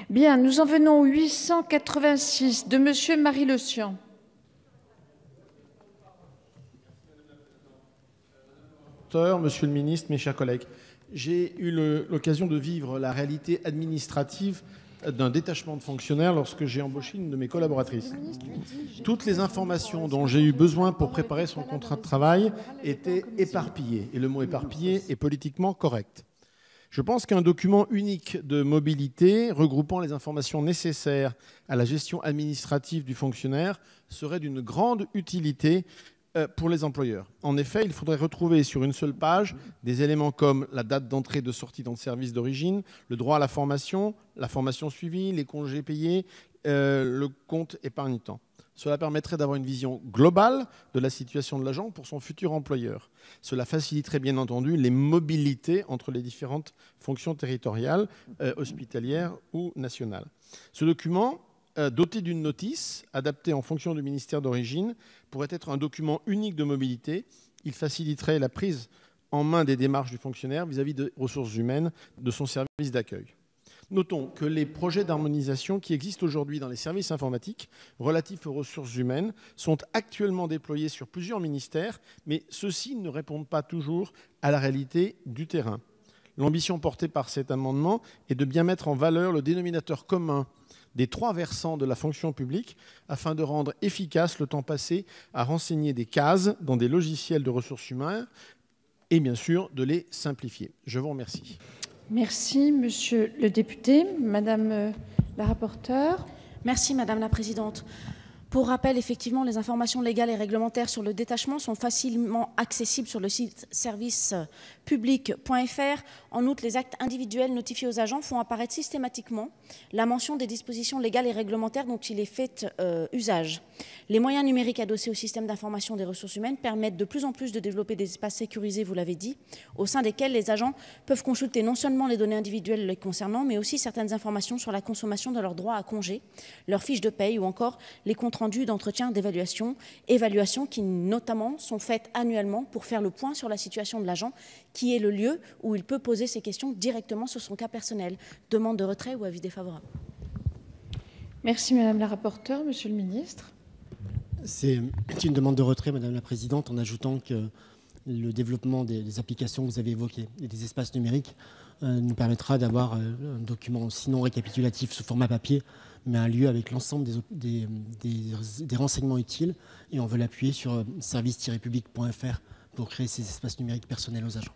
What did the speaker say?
Bien, nous en venons au 886 de Monsieur Marie-Le-Sian. Monsieur le ministre, mes chers collègues, j'ai eu l'occasion de vivre la réalité administrative d'un détachement de fonctionnaires lorsque j'ai embauché une de mes collaboratrices. Toutes les informations dont j'ai eu besoin pour préparer son contrat de travail étaient éparpillées. Et le mot éparpillé est politiquement correct. Je pense qu'un document unique de mobilité regroupant les informations nécessaires à la gestion administrative du fonctionnaire serait d'une grande utilité pour les employeurs. En effet, il faudrait retrouver sur une seule page des éléments comme la date d'entrée et de sortie dans le service d'origine, le droit à la formation suivie, les congés payés, le compte épargne-temps. Cela permettrait d'avoir une vision globale de la situation de l'agent pour son futur employeur. Cela faciliterait bien entendu les mobilités entre les différentes fonctions territoriales, hospitalières ou nationales. Ce document, doté d'une notice adaptée en fonction du ministère d'origine, pourrait être un document unique de mobilité. Il faciliterait la prise en main des démarches du fonctionnaire vis-à-vis des ressources humaines de son service d'accueil. Notons que les projets d'harmonisation qui existent aujourd'hui dans les services informatiques relatifs aux ressources humaines sont actuellement déployés sur plusieurs ministères, mais ceux-ci ne répondent pas toujours à la réalité du terrain. L'ambition portée par cet amendement est de bien mettre en valeur le dénominateur commun des trois versants de la fonction publique afin de rendre efficace le temps passé à renseigner des cases dans des logiciels de ressources humaines et bien sûr de les simplifier. Je vous remercie. Merci, monsieur le député. Madame la rapporteure. Merci, madame la présidente. Pour rappel, effectivement, les informations légales et réglementaires sur le détachement sont facilement accessibles sur le site servicepublic.fr. En outre, les actes individuels notifiés aux agents font apparaître systématiquement la mention des dispositions légales et réglementaires dont il est fait usage. Les moyens numériques adossés au système d'information des ressources humaines permettent de plus en plus de développer des espaces sécurisés, vous l'avez dit, au sein desquels les agents peuvent consulter non seulement les données individuelles les concernant, mais aussi certaines informations sur la consommation de leurs droits à congé, leurs fiches de paye ou encore les comptes rendus d'entretien d'évaluation, évaluations qui notamment sont faites annuellement pour faire le point sur la situation de l'agent, qui est le lieu où il peut poser ses questions directement sur son cas personnel. Demande de retrait ou avis défavorable. Merci, madame la rapporteure. Monsieur le ministre. C'est une demande de retrait, madame la présidente, en ajoutant que le développement des applications que vous avez évoquées et des espaces numériques nous permettra d'avoir un document, sinon récapitulatif sous format papier, mais un lieu avec l'ensemble des renseignements utiles. Et on veut l'appuyer sur service-public.fr pour créer ces espaces numériques personnels aux agents.